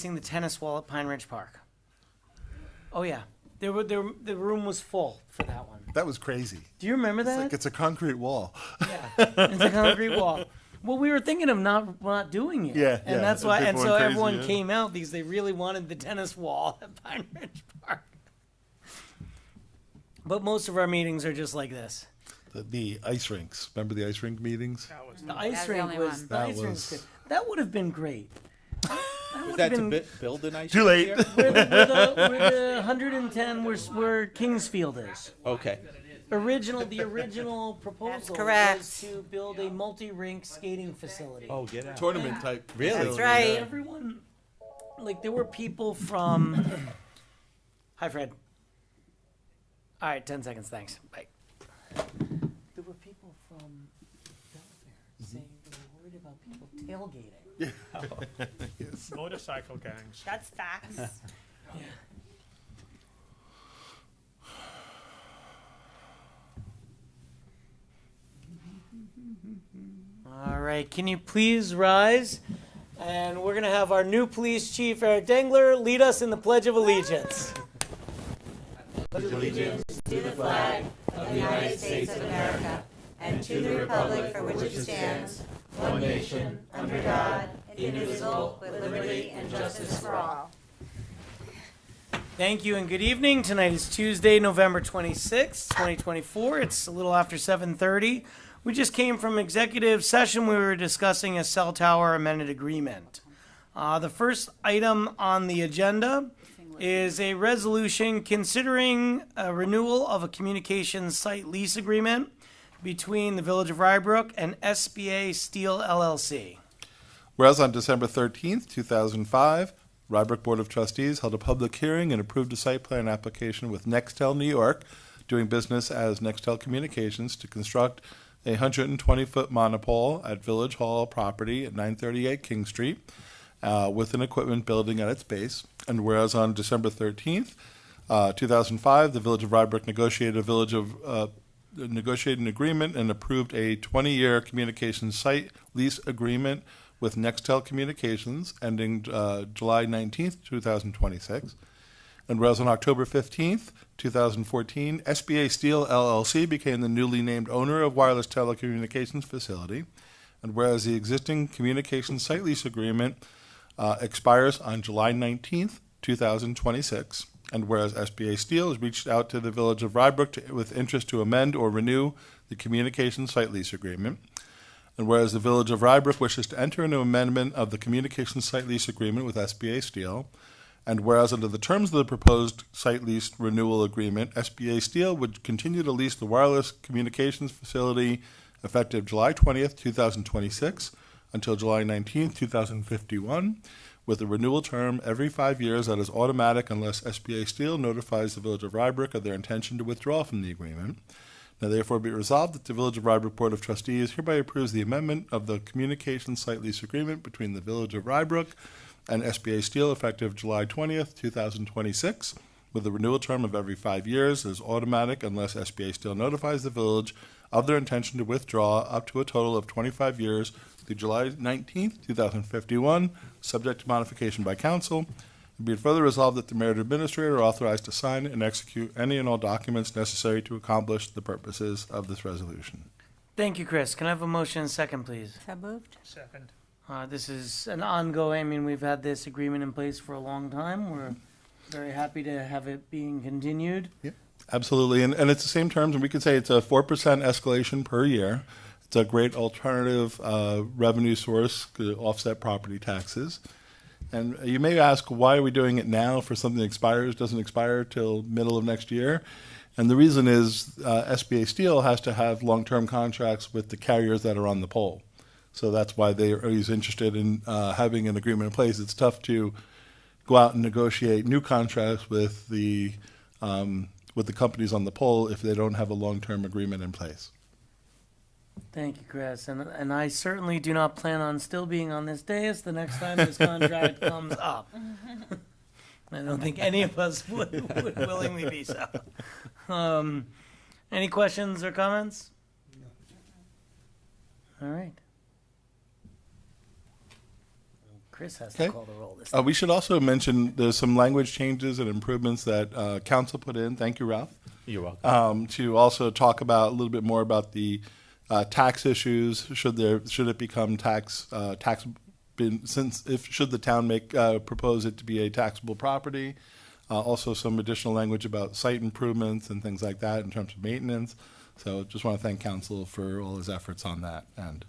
replacing the tennis wall at Pine Ridge Park. Oh yeah, the room was full for that one. That was crazy. Do you remember that? It's like it's a concrete wall. Yeah, it's a concrete wall. Well, we were thinking of not doing it. Yeah, and yeah, that's and why. people And so went crazy, everyone yeah. came out because they really wanted the tennis wall at Pine Ridge Park. But most of our meetings are just like this. The ice rinks. Remember the ice rink meetings? The ice That's the rink only was. one. The That ice rink was- was good. That would have been great. Was that to build an ice Too rink late. here? Where the 110 where Kingsfield is. Okay. The original proposal correct. was to build a multi-rink skating facility. Oh, get out. Tournament type. Really? That's right. Everyone, like there were people from. Hi, Fred. All right, 10 seconds. Thanks. Bye. There were people from Delaware saying they were worried about people tailgating. Motorcycle gangs. That's facts. All right, can you please rise? And we're going to have our new police chief, Eric Dengler, lead us in the Pledge of Allegiance. To the flag of the United States of America and to the republic for which it stands, one nation, under God, indivisible, with liberty and justice for all. Thank you and good evening. Tonight is Tuesday, November 26th, 2024. It's a little after 7:30. We just came from executive session. We were discussing a cell tower amended agreement. The first item on the agenda is a resolution considering a renewal of a communications site lease agreement between the Village of Rybrook and SBA Steel LLC. Whereas on December 13th, 2005, Rybrook Board of Trustees held a public hearing and approved a site plan application with Nextel New York, doing business as Nextel Communications, to construct a 120-foot monopole at Village Hall property at 938 King Street with an equipment building at its base. And whereas on December 13th, 2005, the Village of Rybrook negotiated an agreement and approved a 20-year communications site lease agreement with Nextel Communications ending July 19th, 2026. And whereas on October 15th, 2014, SBA Steel LLC became the newly named owner of wireless telecommunications facility. And whereas the existing communications site lease agreement expires on July 19th, 2026. And whereas SBA Steel has reached out to the Village of Rybrook with interest to amend or renew the communications site lease agreement. And whereas the Village of Rybrook wishes to enter into amendment of the communications site lease agreement with SBA Steel. And whereas under the terms of the proposed site lease renewal agreement, SBA Steel would continue to lease the wireless communications facility effective July 20th, 2026 until July 19th, 2051, with a renewal term every 5 years that is automatic unless SBA Steel notifies the Village of Rybrook of their intention to withdraw from the agreement. Now therefore be resolved that the Village of Rybrook Board of Trustees hereby approves the amendment of the communications site lease agreement between the Village of Rybrook and SBA Steel effective July 20th, 2026, with a renewal term of every 5 years as automatic unless SBA Steel notifies the village of their intention to withdraw up to a total of 25 years through July 19th, 2051, subject to modification by council. And be it further resolved that the mayor and administrator are authorized to sign and execute any and all documents necessary to accomplish the purposes of this resolution. Thank you, Chris. Can I have a motion and second, please? So moved. Second. This is an ongoing, we've had this agreement in place for a long time. We're very happy to have it being continued. Absolutely, and it's the same terms, and we could say it's a 4% escalation per year. It's a great alternative revenue source to offset property taxes. And you may ask, why are we doing it now for something that doesn't expire till middle of next year? And the reason is SBA Steel has to have long-term contracts with the carriers that are on the pole. So that's why they are always interested in having an agreement in place. It's tough to go out and negotiate new contracts with the companies on the pole if they don't have a long-term agreement in place. Thank you, Chris. And I certainly do not plan on still being on this dais the next time this contract comes up. I don't think any of us would willingly be so. Any questions or comments? All right. Chris has to Okay. call the roll this We should also mention there's some language changes and improvements that council put in. Thank you, Ralph. You're welcome. To also talk about a little bit more about the tax issues. Should it become should the town propose it to be a taxable property? Also, some additional language about site improvements and things like that in terms of maintenance. So, just want to thank council for all his efforts on that. And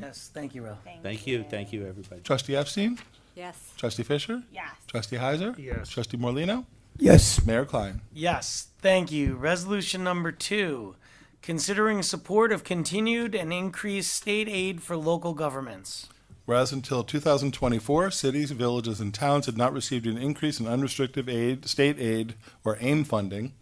Yes, thank you, Ralph. Thank you, everybody. Trustee Epstein, Yes. Trustee Fisher, Yes. Trustee Heiser, Yes. Trustee Morlino, Yes. Mayor Klein. Yes, thank you. Resolution number 2, considering support of continued and increased state aid for local governments. Whereas until 2024, cities, villages, and towns had not received an increase in unrestricted aid, state aid, or AIM funding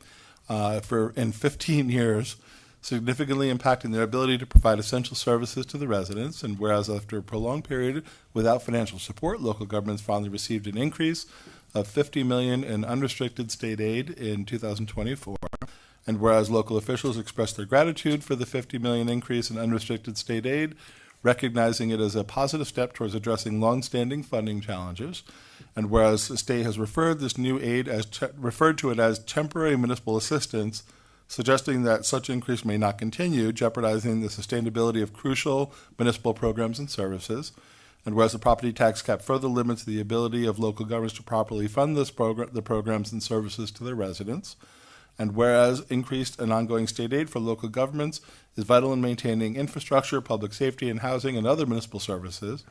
in 15 years, significantly impacting their ability to provide essential services to the residents. And whereas after a prolonged period without financial support, local governments finally received an increase of $50 million in unrestricted state aid in 2024. And whereas local officials expressed their gratitude for the $50 million increase in unrestricted state aid, recognizing it as a positive step towards addressing longstanding funding challenges. And whereas the state has referred this new aid referred to it as temporary municipal assistance, suggesting that such increase may not continue, jeopardizing the sustainability of crucial municipal programs and services. And whereas the property tax cap further limits the ability of local governments to properly fund the programs and services to their residents. And whereas increased and ongoing state aid for local governments is vital in maintaining infrastructure, public safety, and housing and other municipal services.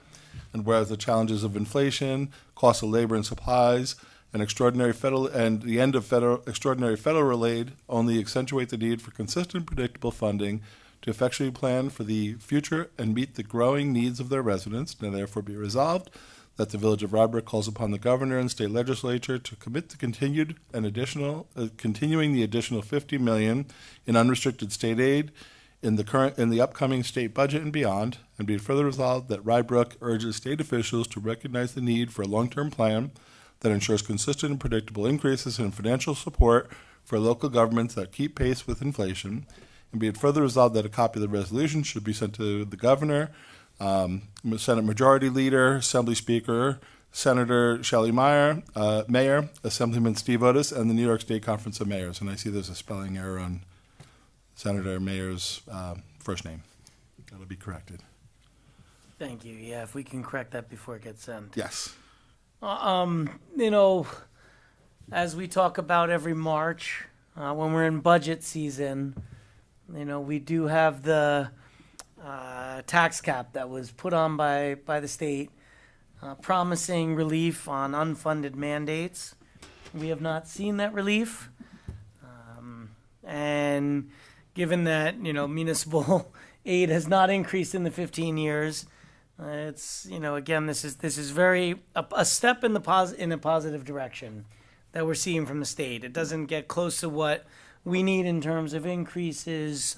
And whereas the challenges of inflation, cost of labor and supplies, and the end of extraordinary federal aid only accentuate the need for consistent, predictable funding to effectually plan for the future and meet the growing needs of their residents. Now therefore be resolved that the Village of Rybrook calls upon the governor and state legislature to commit to continuing the additional $50 million in unrestricted state aid in the upcoming state budget and beyond. And be it further resolved that Rybrook urges state officials to recognize the need for a long-term plan that ensures consistent and predictable increases in financial support for local governments that keep pace with inflation. And be it further resolved that a copy of the resolution should be sent to the governor, Senate Majority Leader, Assembly Speaker, Senator Shelley Meyer, Mayor, Assemblyman Steve Otis, and the New York State Conference of Mayors. And I see there's a spelling error on Senator Mayer's first name. That'll be corrected. Thank you. Yeah, if we can correct that before it gets sent. Yes. As we talk about every March, when we're in budget season, we do have the tax cap that was put on by the state, promising relief on unfunded mandates. We have not seen that relief. And given that, municipal aid has not increased in the 15 years, it's, again, this is very a step in a positive direction that we're seeing from the state. It doesn't get close to what we need in terms of increases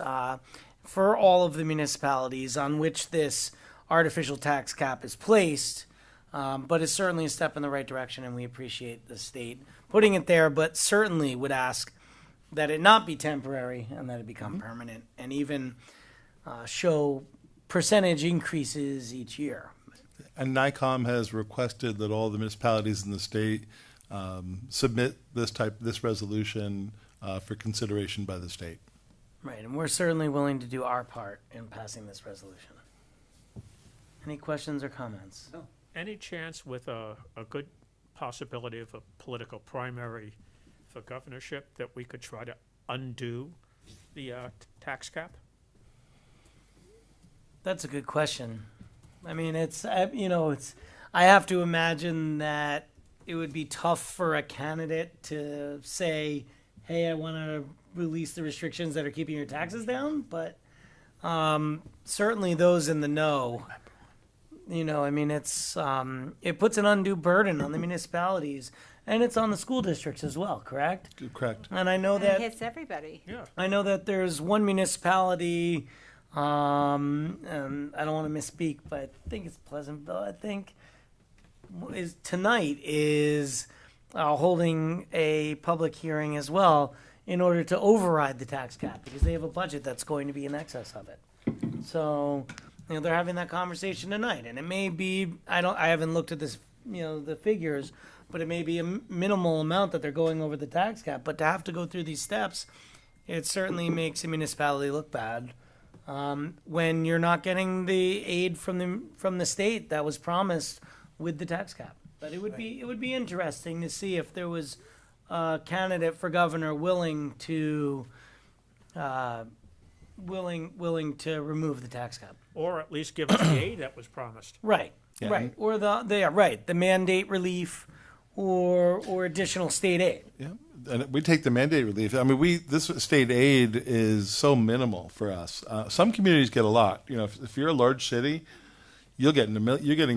for all of the municipalities on which this artificial tax cap is placed, but it's certainly a step in the right direction, and we appreciate the state putting it there, but certainly would ask that it not be temporary and that it become permanent, and even show percentage increases each year. And NICOM has requested that all the municipalities in the state submit this resolution for consideration by the state. Right, and we're certainly willing to do our part in passing this resolution. Any questions or comments? No. Any chance with a good possibility of a political primary for governorship that we could try to undo the tax cap? That's a good question. I mean, I have to imagine that it would be tough for a candidate to say, hey, I want to release the restrictions that are keeping your taxes down, but certainly those in the know, it puts an undue burden on the municipalities, and it's on the school districts as well, correct? Correct. And I know And that it hits everybody. Yeah. I know that there's one municipality, and I don't want to misspeak, but I think it's Pleasantville, tonight is holding a public hearing as well in order to override the tax cap because they have a budget that's going to be in excess of it. So they're having that conversation tonight, and it may be, I haven't looked at this, the figures, but it may be a minimal amount that they're going over the tax cap, but to have to go through these steps, it certainly makes a municipality look bad. When you're not getting the aid from the state that was promised with the tax cap. But it would be interesting to see if there was a candidate for governor willing to remove the tax cap. Or at least give us the aid that was promised. Right. Yeah. Right. Or the mandate relief or additional state aid. Yeah, and we take the mandate relief. I mean, this state aid is so minimal for us. Some communities get a lot. If you're a large city, you're getting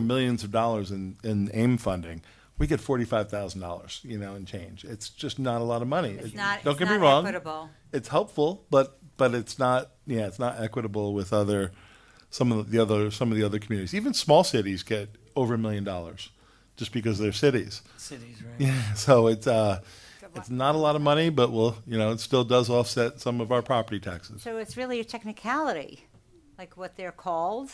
millions of dollars in AIM funding. We get $45,000, and change. It's just not a lot of money. Don't get me wrong. Equitable. It's helpful, but it's not. Yeah, it's not equitable with some of the other communities. Even small cities get over $1 million just because they're cities. Cities, right? Yeah, so it's not a lot of money, but it still does offset some of our property taxes. So it's really a technicality, like what they're called.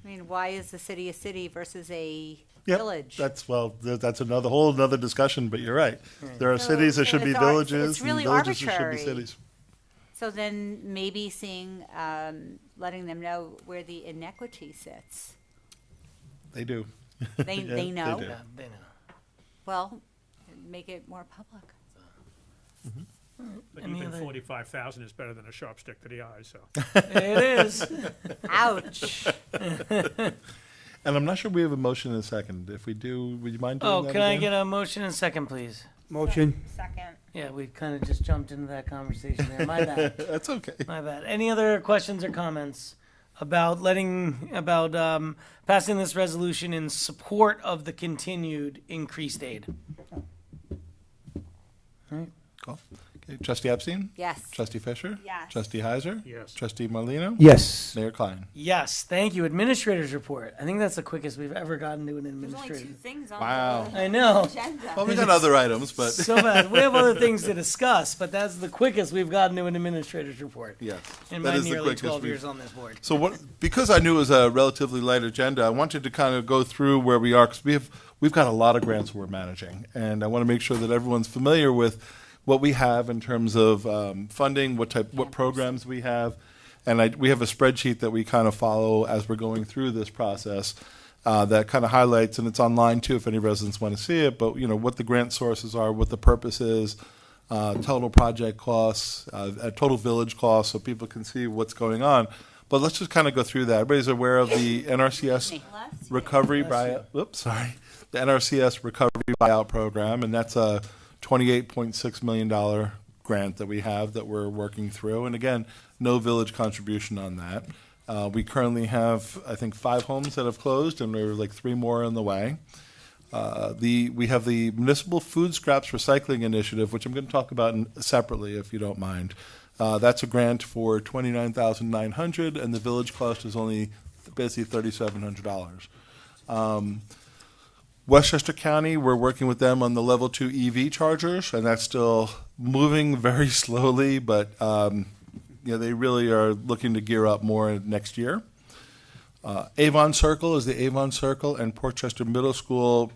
I mean, why is the city a city versus a Yep, village? that's whole another discussion. But you're right. There are So- cities that so should be it's villages, it's really and villages that should arbitrary. be cities. So then maybe letting them know where the inequity sits. They do. They Yeah, they know. do. Yeah, they know. Well, make it more public. But Any even other- 45,000 is better than a sharp stick to the eye, so. It is. Ouch. And I'm not sure we have a motion in a second. If we do, would you mind doing Oh, that can I again? get a motion and second, please? Motion. Second. Yeah, we kind of just jumped into that conversation there. My bad. That's okay. My bad. Any other questions or comments about passing this resolution in support of the continued increased aid? Cool. Okay, Trustee Epstein? Yes. Trustee Fisher? Yes. Trustee Heiser? Yes. Trustee Marlino? Yes. Mayor Klein? Yes, thank you. Administrator's report. I think that's the quickest we've ever gotten to an administrator. things on Wow. I know. agenda. Well, we got other items, but So bad. We have other things to discuss, but that's the quickest we've gotten to an administrator's report yes, in that my is the nearly quickest 12 we've- years on this board. So because I knew it was a relatively light agenda, I wanted to kind of go through where we are because we've got a lot of grants we're managing, and I want to make sure that everyone's familiar with what we have in terms of funding, what programs we have, and we have a spreadsheet that we kind of follow as we're going through this process that kind of highlights, and it's online too if any residents want to see it. But what the grant sources are, what the purpose is, total project costs, total village costs, so people can see what's going on. But let's just kind of go through that. Everybody's aware of the NRCS recovery buyout. The NRCS recovery buyout program, and that's a $28.6 million grant that we have that we're working through. And again, no village contribution on that. We currently have, I think, 5 homes that have closed, and there are like 3 more on the way. We have the Municipal Food Scraps Recycling Initiative, which I'm going to talk about separately, if you don't mind. That's a grant for $29,900, and the village cost is only basically $3,700. Westchester County, we're working with them on the level 2 EV chargers, and that's still moving very slowly, but they really are looking to gear up more next year. Avon Circle is the Avon Circle and Portchester Middle School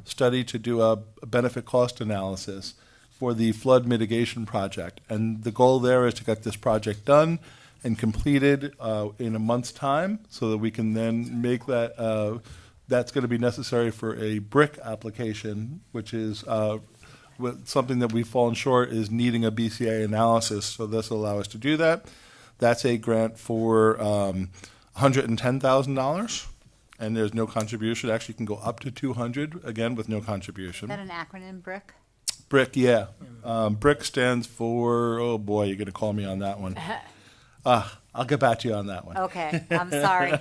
study to do a benefit cost analysis for the flood mitigation project. And the goal there is to get this project done and completed in a month's time so that we can then make that that's going to be necessary for a BRIC application, which is something that we've fallen short is needing a BCA analysis. So this will allow us to do that. That's a grant for $110,000, and there's no contribution. Actually, you can go up to $200,000 again with no contribution. Is that an acronym, BRIC? BRIC, yeah. BRIC stands for, oh boy, you're going to call me on that one. I'll get back to you on that one. Okay, I'm sorry.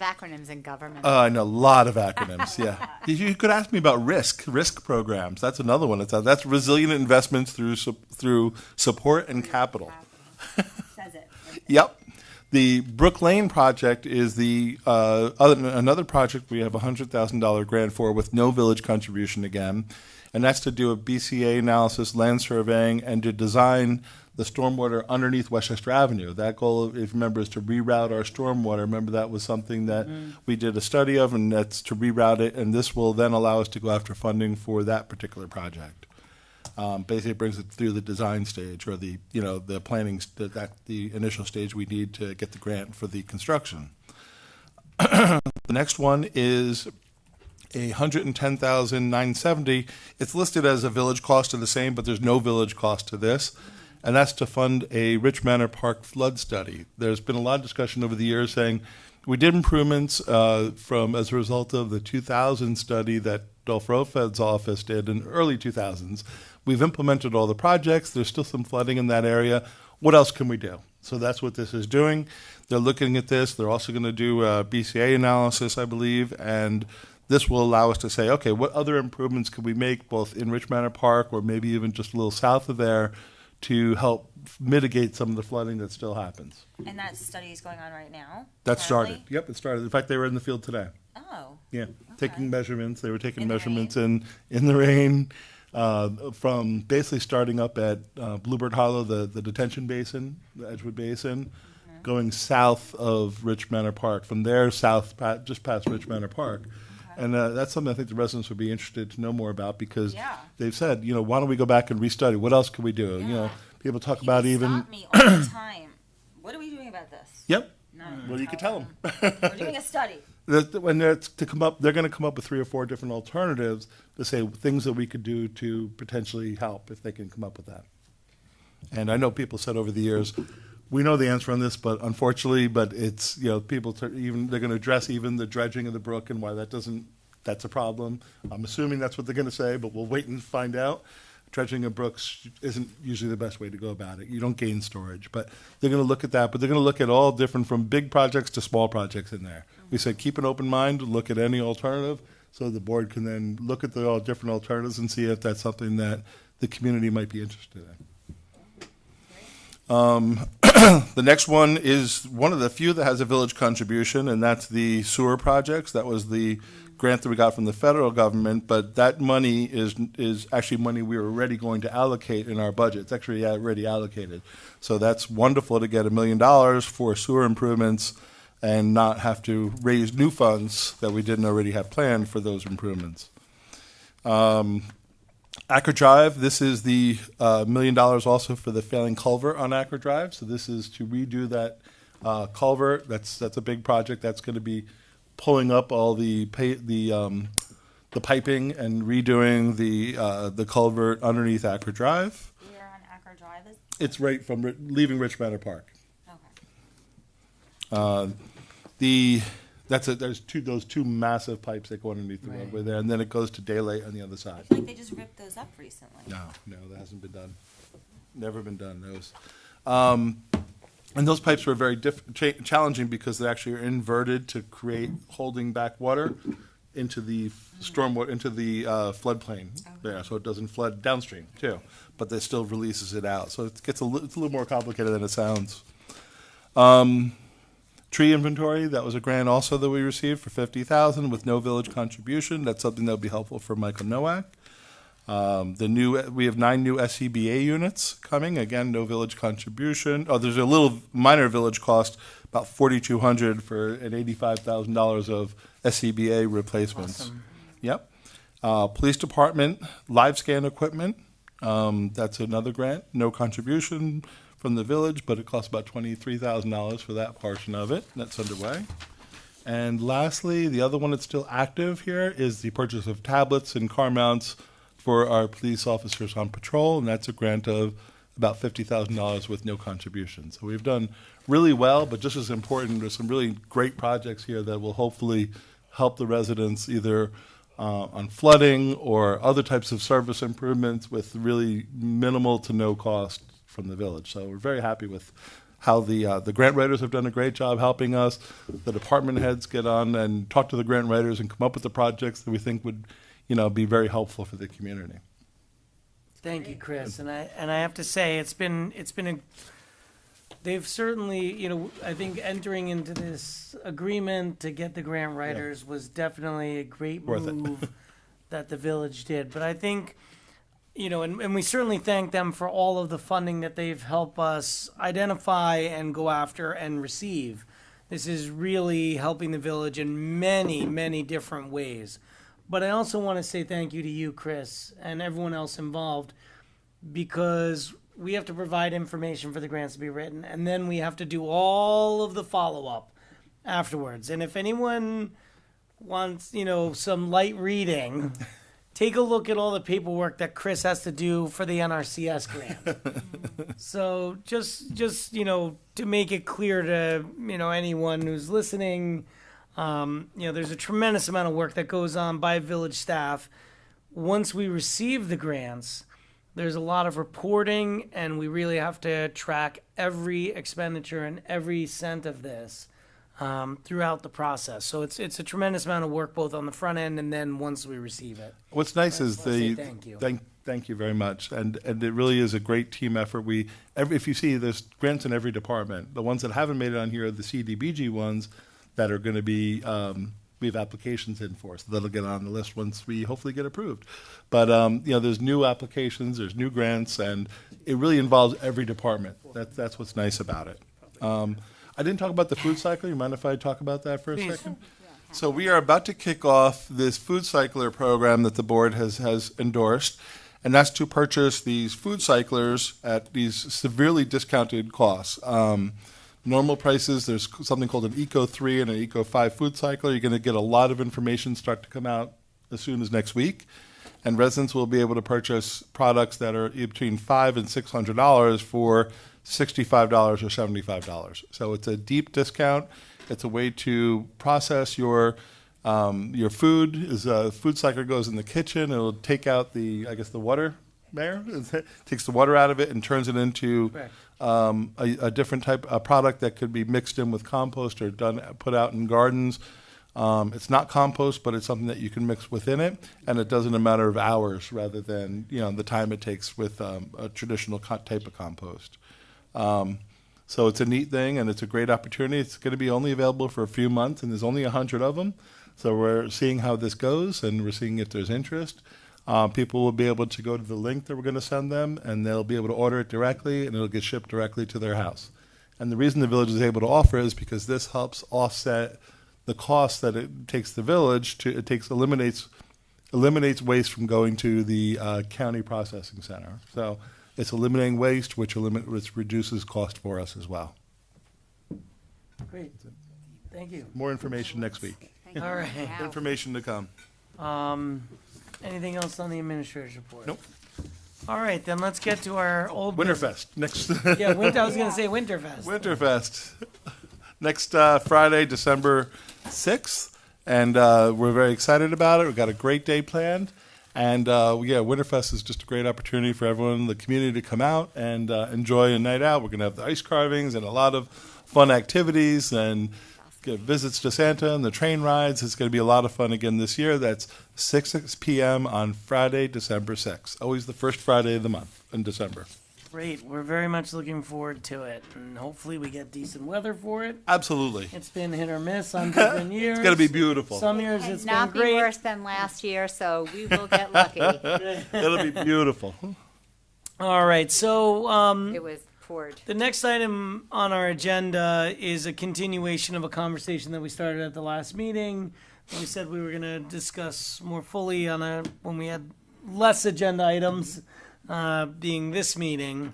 Acronyms in government. I know a lot of acronyms. Yeah, you could ask me about risk programs. That's another one. That's resilient investments through support and capital. Says it. Yep. The Brook Lane project is another project we have a $100,000 grant for with no village contribution again, and that's to do a BCA analysis, land surveying, and to design the stormwater underneath Westchester Avenue. That goal, if you remember, is to reroute our stormwater. Remember, that was something that we did a study of, and that's to reroute it, and this will then allow us to go after funding for that particular project. Basically, it brings it through the design stage, or the planning, the initial stage we need to get the grant for the construction. The next one is $110,970. It's listed as a village cost of the same, but there's no village cost to this, and that's to fund a Rich Manor Park flood study. There's been a lot of discussion over the years saying we did improvements as a result of the 2000 study that Dolph Rofed's office did in early 2000s. We've implemented all the projects. There's still some flooding in that area. What else can we do? So that's what this is doing. They're looking at this. They're also going to do a BCA analysis, I believe, and this will allow us to say, okay, what other improvements can we make both in Rich Manor Park or maybe even just a little south of there to help mitigate some of the flooding that still happens. And that study is going on right now? That currently? started. Yep, it started. In fact, they were in the field today. Oh, Yeah, taking measurements. They were taking In the measurements in the rain, from basically starting up at Bluebird Hollow, the detention basin, the Edgewood Basin, going south of Rich Manor Park. From there, south, just past Rich Manor Park. And that's something I think the residents would be interested to know more about, because Yeah. they've said, why don't we go back and restudy? What else could we do? Yeah. People talk people about even. stop me all the time. What are we doing about this? Yep. No, Well, you can tell them. We're doing a study. When they're they're going to come up with 3 or 4 different alternatives to say things that we could do to potentially help if they can come up with that. And I know people said over the years, we know the answer on this, but unfortunately, it's people they're going to address even the dredging of the brook and why that's a problem. I'm assuming that's what they're going to say, but we'll wait and find out. Dredging of brooks isn't usually the best way to go about it. You don't gain storage, but they're going to look at that. But they're going to look at all different, from big projects to small projects in there. We said keep an open mind, look at any alternative, so the board can then look at all different alternatives and see if that's something that the community might be interested in. The next one is one of the few that has a village contribution, and that's the sewer projects. That was the grant that we got from the federal government, but that money is actually money we were already going to allocate in our budget. It's actually already allocated. So that's wonderful to get $1 million for sewer improvements and not have to raise new funds that we didn't already have planned for those improvements. Acker Drive, this is the $1 million also for the failing culvert on Acker Drive. So this is to redo that culvert. That's a big project. That's going to be pulling up all the piping and redoing the culvert underneath Acker Drive. Where on Acker Drive is? It's right from leaving Rich Manor Park. Okay. There's those two massive pipes that go underneath the roadway there, and then it goes to Daylight on the other side. I feel like they just ripped those up recently. No, that hasn't been done. Never been done. Those, and those pipes were very challenging because they actually are inverted to create holding back water into the stormwater, into the floodplain there, so it doesn't flood downstream too. But that still releases it out, so it gets it's a little more complicated than it sounds. Tree inventory, that was a grant also that we received for $50,000 with no village contribution. That's something that would be helpful for Michael Nowak. We have 9 new SCBA units coming. Again, no village contribution. Oh, there's a little minor village cost, about $4,200 for an $85,000 of SCBA replacements. Awesome. Yep. Police department live scan equipment. That's another grant. No contribution from the village, but it costs about $23,000 for that portion of it. That's underway. And lastly, the other one that's still active here is the purchase of tablets and car mounts for our police officers on patrol, and that's a grant of about $50,000 with no contribution. So we've done really well, but just as important, there's some really great projects here that will hopefully help the residents either on flooding or other types of service improvements with really minimal to no cost from the village. So we're very happy with how the grant writers have done a great job helping us. The department heads get on and talk to the grant writers and come up with the projects that we think would, be very helpful for the community. Thank you, Chris. And I have to say, they've certainly, I think entering into this agreement to get the grant writers was definitely a great Worth it. move that the village did. But I think, and we certainly thank them for all of the funding that they've helped us identify and go after and receive. This is really helping the village in many, many different ways. But I also want to say thank you to you, Chris, and everyone else involved, because we have to provide information for the grants to be written, and then we have to do all of the follow-up afterwards. And if anyone wants, some light reading, take a look at all the paperwork that Chris has to do for the NRCS grant. So just to make it clear to, anyone who's listening, there's a tremendous amount of work that goes on by village staff. Once we receive the grants, there's a lot of reporting, and we really have to track every expenditure and every cent of this throughout the process. So it's a tremendous amount of work, both on the front end and then once we receive it. What's nice is say thank you. Thank you very much, and it really is a great team effort. If you see, there's grants in every department. The ones that haven't made it on here are the CDBG ones that are going to be we have applications in for, so that'll get on the list once we hopefully get approved. But there's new applications, there's new grants, and it really involves every department. That's what's nice about it. I didn't talk about the food cycle. You mind if I talk about that for a Please. second? So we are about to kick off this food cycler program that the board has endorsed, and that's to purchase these food cyclers at these severely discounted costs. Normal prices, there's something called an Eco 3 and an Eco 5 food cycler. You're going to get a lot of information start to come out as soon as next week. And residents will be able to purchase products that are between $500 and $600 for $65 or $75. So it's a deep discount. It's a way to process your food. Food cycler goes in the kitchen. It'll take out the water there. It takes the water out of it and turns it into a different type of product that could be mixed in with compost or put out in gardens. It's not compost, but it's something that you can mix within it, and it does it in a matter of hours rather than the time it takes with a traditional type of compost. So it's a neat thing, and it's a great opportunity. It's going to be only available for a few months, and there's only 100 of them. So we're seeing how this goes, and we're seeing if there's interest. People will be able to go to the link that we're going to send them, and they'll be able to order it directly, and it'll get shipped directly to their house. And the reason the village is able to offer is because this helps offset the cost that it takes the village to. Eliminates waste from going to the county processing center. So it's eliminating waste, which reduces cost for us as well. Great. Thank you. More information next week. All right. Information to come. Anything else on the administrator's report? Nope. All right, then let's get to our old Winterfest next. Yeah, I was going to say Winterfest. Winterfest next Friday, December 6th, and we're very excited about it. We've got a great day planned, and Winterfest is just a great opportunity for everyone in the community to come out and enjoy a night out. We're going to have the ice carvings and a lot of fun activities and get visits to Santa and the train rides. It's going to be a lot of fun again this year. That's 6 p.m. on Friday, December 6th. Always the first Friday of the month in December. Great. We're very much looking forward to it, and hopefully we get decent weather for it. Absolutely. It's been hit or miss on different years. It's going to be beautiful. Some years And it's not been be great. worse than last year, so we will get lucky. It'll be beautiful. All right, so It was poured. the next item on our agenda is a continuation of a conversation that we started at the last meeting. We said we were going to discuss more fully when we had less agenda items, being this meeting,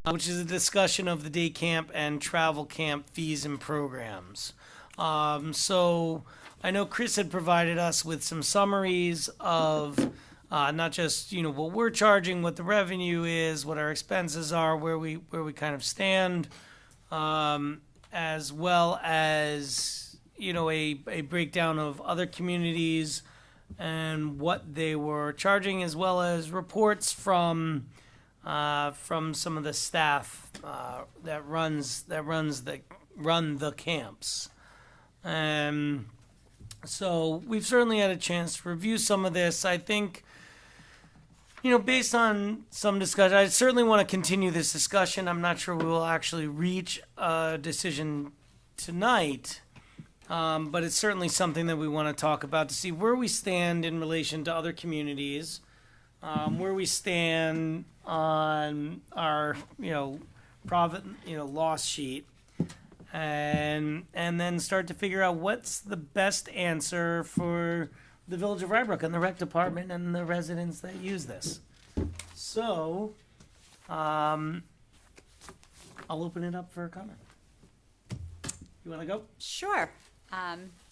which is a discussion of the day camp and travel camp fees and programs. So I know Chris had provided us with some summaries of not just what we're charging, what the revenue is, what our expenses are, where we kind of stand, as well as a breakdown of other communities and what they were charging, as well as reports from some of the staff that run the camps. So we've certainly had a chance to review some of this. I think, based on some discussion, I certainly want to continue this discussion. I'm not sure we will actually reach a decision tonight, but it's certainly something that we want to talk about to see where we stand in relation to other communities, where we stand on our, profit, loss sheet, and then start to figure out what's the best answer for the Village of Rybrook and the rec department and the residents that use this. So, I'll open it up for a comment. You want to go? Sure.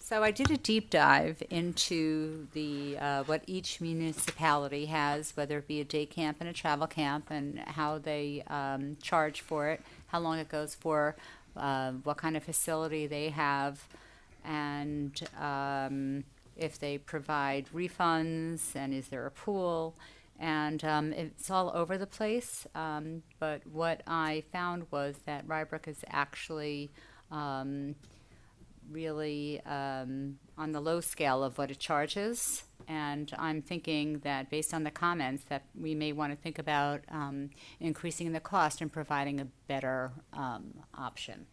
So I did a deep dive into the what each municipality has, whether it be a day camp and a travel camp, and how they charge for it, how long it goes for, what kind of facility they have, and if they provide refunds, and is there a pool. And it's all over the place. But what I found was that Rybrook is actually really on the low scale of what it charges. And I'm thinking that based on the comments that we may want to think about increasing the cost and providing a better option.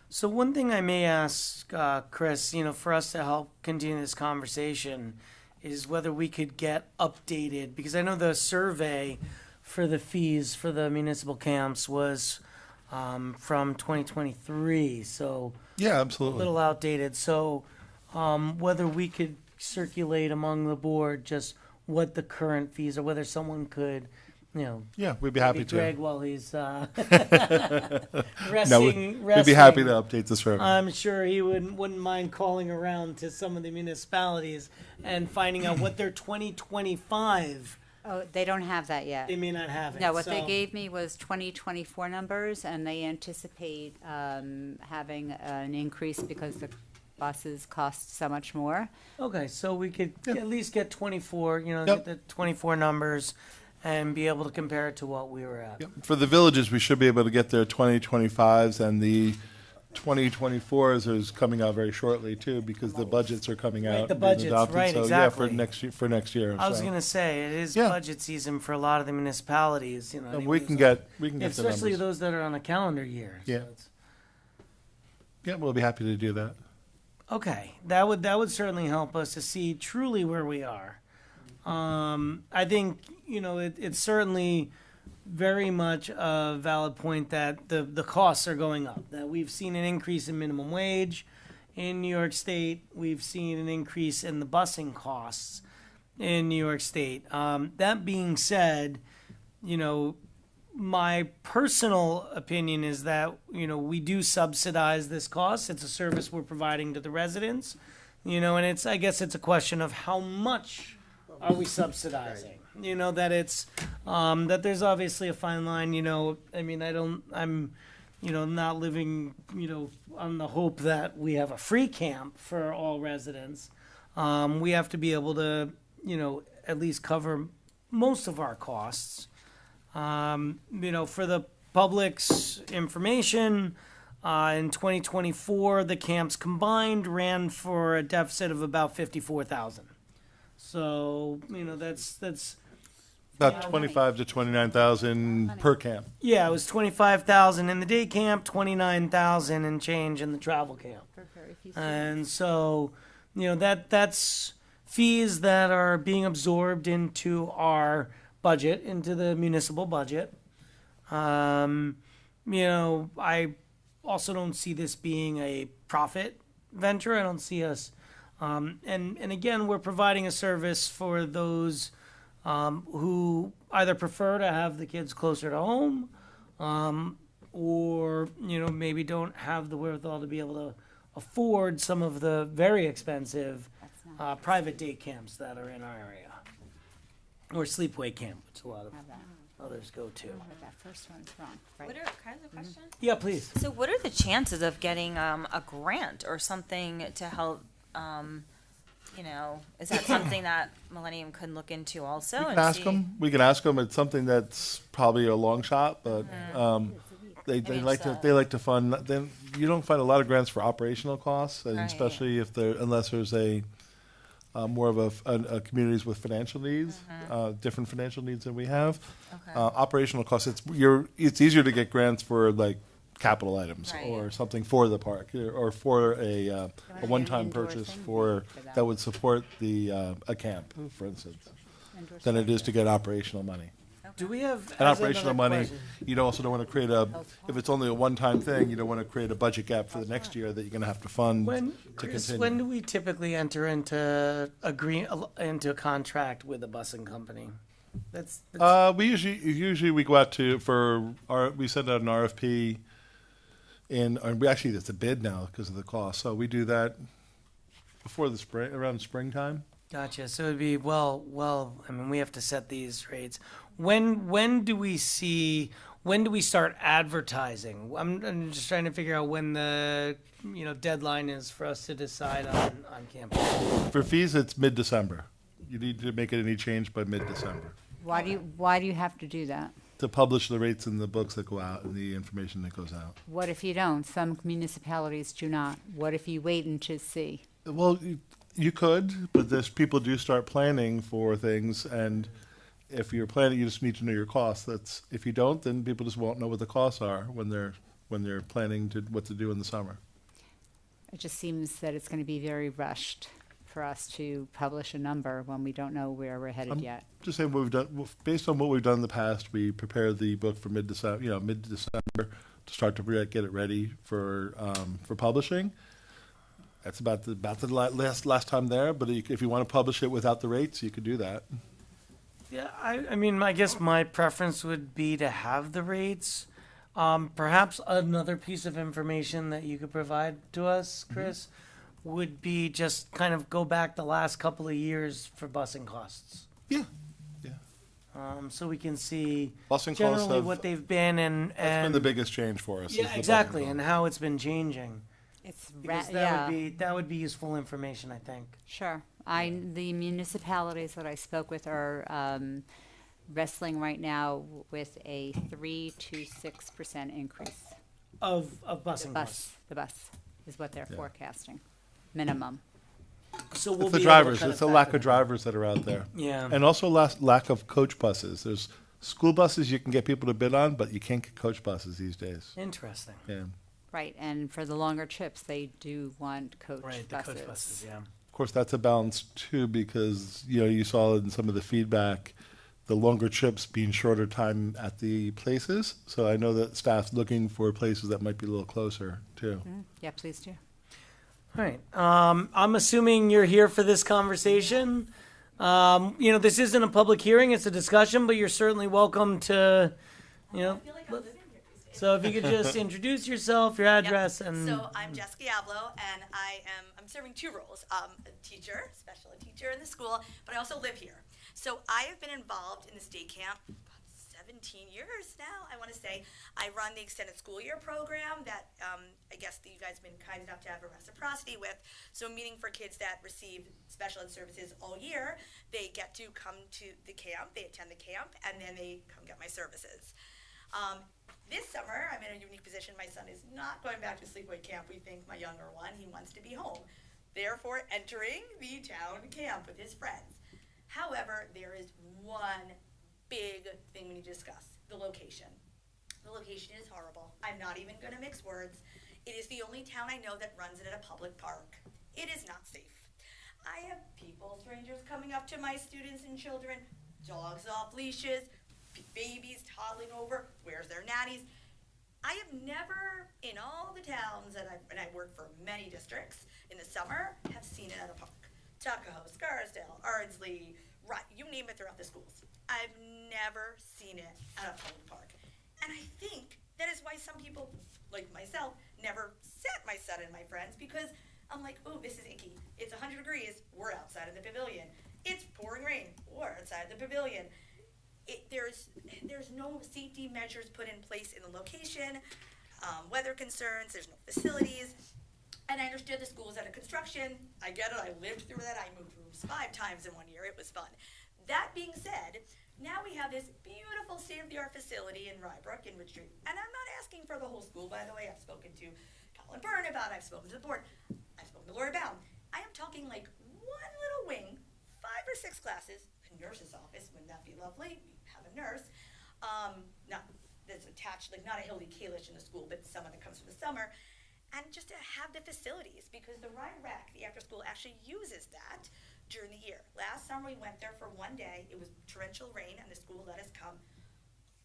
So one thing I may ask, Chris, for us to help continue this conversation is whether we could get updated, because I know the survey for the fees for the municipal camps was from 2023, so Yeah, a absolutely. little outdated. So whether we could circulate among the board just what the current fees are, whether someone could, Yeah, we'd be happy maybe to. Greg while he's No, resting. we'd be happy to resting. update this survey. I'm sure he wouldn't mind calling around to some of the municipalities and finding out what their 2025, Oh, they don't have that yet. they may not have it. No, what they so- gave me was 2024 numbers, and they anticipate having an increase because the buses cost so much more. Okay, so we could at least get 24, Yep. get the 24 numbers and be able to compare it to what we were at. Yep. For the villages, we should be able to get their 2025s, and the 2024s is coming out very shortly too, because the budgets are coming Right, out. the being budgets, adopted. right, So, exactly. Yeah, for next year. I was so. gonna say, it is Yeah. budget season for a lot of the municipalities, I And think we those can are- get the especially numbers. those that are on a calendar year. so Yeah. it's- Yeah, we'll be happy to do that. Okay, that would certainly help us to see truly where we are. I think it's certainly very much a valid point that the costs are going up. That we've seen an increase in minimum wage in New York State. We've seen an increase in the busing costs in New York State. That being said, my personal opinion is that we do subsidize this cost. It's a service we're providing to the residents, and I guess it's a question of how much are we subsidizing. That it's that there's obviously a fine line. I'm not living on the hope that we have a free camp for all residents. We have to be able to at least cover most of our costs. For the public's information, in 2024, the camps combined ran for a deficit of about 54,000. So, that's About Yeah. 25 to 29,000 per camp. it was 25,000 in the day camp, 29,000 and change in the travel camp. For very few And so, that's fees that are being absorbed into our budget, into the municipal budget. I also don't see this being a profit venture. I don't see us, and again, we're providing a service for those who either prefer to have the kids closer to home, or maybe don't have the wherewithal to be able to afford some of the very expensive private day camps that are in our area, or sleepaway camp, which a lot of have that. others go to. But that first one's wrong, right? Can I have a question? Yeah, please. So, what are the chances of getting a grant or something to help? Is that something that Millennium could look into also? We can and ask see? them. We can ask them. It's something that's probably a long shot, but they mean, like to so- they like to fund. Then you don't find a lot of grants for operational costs, and Right. especially unless there's a more of a communities with financial needs, different financial needs than we have. Okay. Operational costs. It's easier to get grants for like capital items Right. or something for the park or for a an one-time indoor purchase thing for for that. that would support a camp, for instance. than it is to get operational money. Do we have? And as operational another money, question- you also don't want to create a, if it's only a one-time thing, you don't want to create a budget gap for the next year that you're going to have to fund When, to Chris, continue. when do we typically enter into into a contract with a busing company? That's We usually we go out we send out an RFP and we actually, it's a bid now because of the cost. So we do that before the spring, around springtime. gotcha. So it'd be well. I mean, we have to set these rates. When do we see? When do we start advertising? I'm just trying to figure out when the deadline is for us to decide on campus. For fees, it's mid-December. You need to make any change by mid-December Why do you have to do that? to publish the rates in the books that go out and the information that goes out. What if you don't? Some municipalities do not. What if you wait and to see? Well, you could, but people do start planning for things, and if you're planning, you just need to know your costs. If you don't, then people just won't know what the costs are when they're planning what to do in the summer. It just seems that it's going to be very rushed for us to publish a number when we don't know where we're headed yet. Just saying what we've done, based on what we've done in the past, we prepared the book for mid-December to start to get it ready for publishing. That's about the last time there, but if you want to publish it without the rates, you could do that. Yeah, I mean, I guess my preference would be to have the rates. Perhaps another piece of information that you could provide to us, Chris, would be just kind of go back the last couple of years for busing costs. Yeah. So we can see Busing costs generally what they've been That's been and the biggest change for us. is yeah, the exactly, busing and cost. how it's been changing. It's Because yeah, that would be useful information, I think. sure. The municipalities that I spoke with are wrestling right now with a 3 to 6% increase. Of busing costs. The bus is what they're Yeah. forecasting, minimum. So we'll It's the be able to drivers. kind It's of the lack factor of drivers that are out there. Yeah. And also lack of coach buses. There's school buses you can get people to bid on, but you can't get coach buses these days. Interesting. Yeah. Right, and for the longer trips, they do want coach Right, the buses. coach buses, yeah. Of course, that's a balance too, because you saw in some of the feedback, the longer trips being shorter time at the places. So I know that staff's looking for places that might be a little closer too. Yeah, please do. All right. I'm assuming you're here for this conversation. This isn't a public hearing; it's a discussion. But you're certainly welcome to, So if you could just introduce yourself, your address, and So I'm Jessica Yavlo, and I'm serving two roles: a teacher, special ed teacher in the school, but I also live here. So I have been involved in the state camp 17 years now, I want to say. I run the extended school year program that I guess that you guys have been kind enough to have a reciprocity with. So meaning for kids that receive special ed services all year, they get to come to the camp, they attend the camp, and then they come get my services. This summer, I'm in a unique position. My son is not going back to sleepaway camp. We think my younger one, he wants to be home. Therefore, entering the town camp with his friends. However, there is one big thing we need to discuss: the location. The location is horrible. I'm not even going to mix words. It is the only town I know that runs it at a public park. It is not safe. I have people, strangers, coming up to my students and children, dogs off leashes, babies toddling over, where's their nannies? I have never, in all the towns that and I work for many districts in the summer, have seen it at a park. Tuckahoe, Scarsdale, Ardsley, you name it, throughout the schools. I've never seen it at a public park. And I think that is why some people, like myself, never sent my son and my friends, because I'm like, oh, this is icky. It's 100 degrees, we're outside of the pavilion. It's pouring rain, we're outside the pavilion. There's no safety measures put in place in the location, weather concerns, there's no facilities. And I understood the school was under construction. I get it, I lived through that. I moved rooms 5 times in 1 year, it was fun. That being said, now we have this beautiful state-of-the-art facility in Rybrook, in Ridge Street. And I'm not asking for the whole school, by the way. I've spoken to Colin Byrne about it, I've spoken to the board, I've spoken to Laura Baum. I am talking like one little wing, 5 or 6 classes, a nurse's office, wouldn't that be lovely? We have a nurse. Not that's attached, like not a Hildy Kalish in the school, but someone that comes from the summer. And just to have the facilities, because the Ryan Rack, the after school, actually uses that during the year. Last summer, we went there for one day. It was torrential rain, and the school let us come.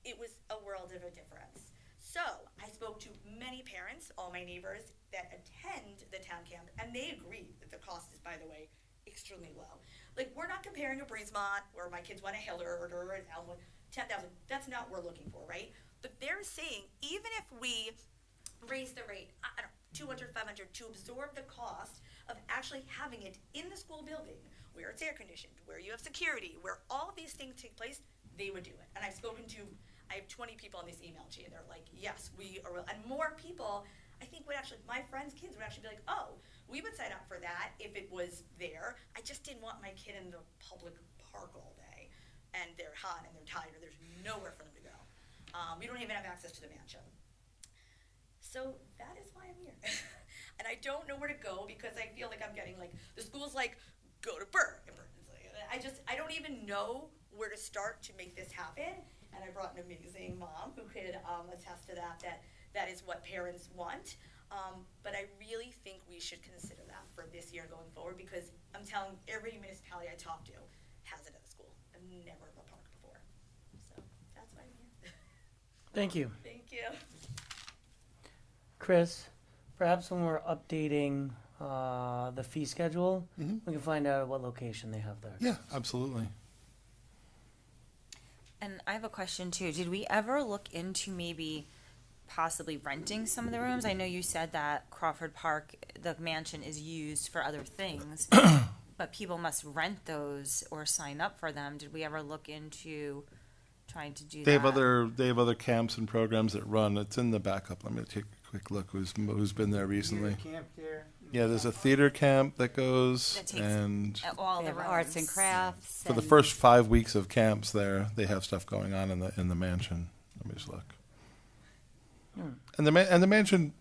It was a world of a difference. So I spoke to many parents, all my neighbors that attend the town camp, and they agree that the cost is, by the way, extremely low. Like, we're not comparing to Breezemont, where my kids went to Hillard or Elmwood, 10,000. That's not what we're looking for, right? But they're saying, even if we raise the rate, I don't know, 200, 500, to absorb the cost of actually having it in the school building, where it's air conditioned, where you have security, where all of these things take place, they would do it. And I've spoken to, I have 20 people on this email chain. They're like, yes, we are, and more people, I think would actually, my friends' kids would actually be like, oh, we would sign up for that if it was there. I just didn't want my kid in the public park all day, and they're hot and they're tired, or there's nowhere for them to go. We don't even have access to the mansion. So that is why I'm here. And I don't know where to go because I feel like I'm getting like, the school's like, go to Burr. And Burr is like, I don't even know where to start to make this happen. And I brought an amazing mom who could attest to that is what parents want. But I really think we should consider that for this year going forward, because I'm telling every municipality I talk to has it at the school. I've never at the park before. So that's why I'm here. Thank you. Thank you. Chris, perhaps when we're updating the fee schedule, we can find out what location they have there. Yeah, absolutely. And I have a question too. Did we ever look into maybe possibly renting some of the rooms? I know you said that Crawford Park, the mansion, is used for other things, but people must rent those or sign up for them. Did we ever look into trying to do They that? have other camps and programs that run. It's in the backup. Let me take a quick look. Who's been there recently? Camp there. Yeah, there's a theater camp that goes, That takes and At all They the have arts and rooms. crafts. for the and- first 5 weeks of camps there, they have stuff going on in the mansion. Let me just look. And the mansion.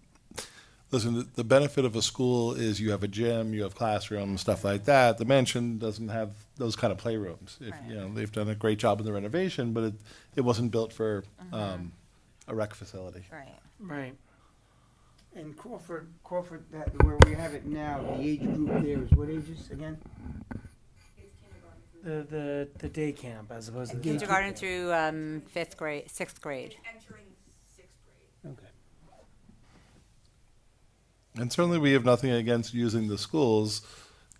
Listen, the benefit of a school is you have a gym, you have classrooms, stuff like that. The mansion doesn't have those kind of playrooms. They've done a great job in the renovation, but it wasn't built for a rec facility. Right. Right. And Crawford, that where we have it now, the age group there is what ages again? The day camp as opposed to the Kindergarten through 6th grade. Entering 6th grade. Okay. And certainly we have nothing against using the schools.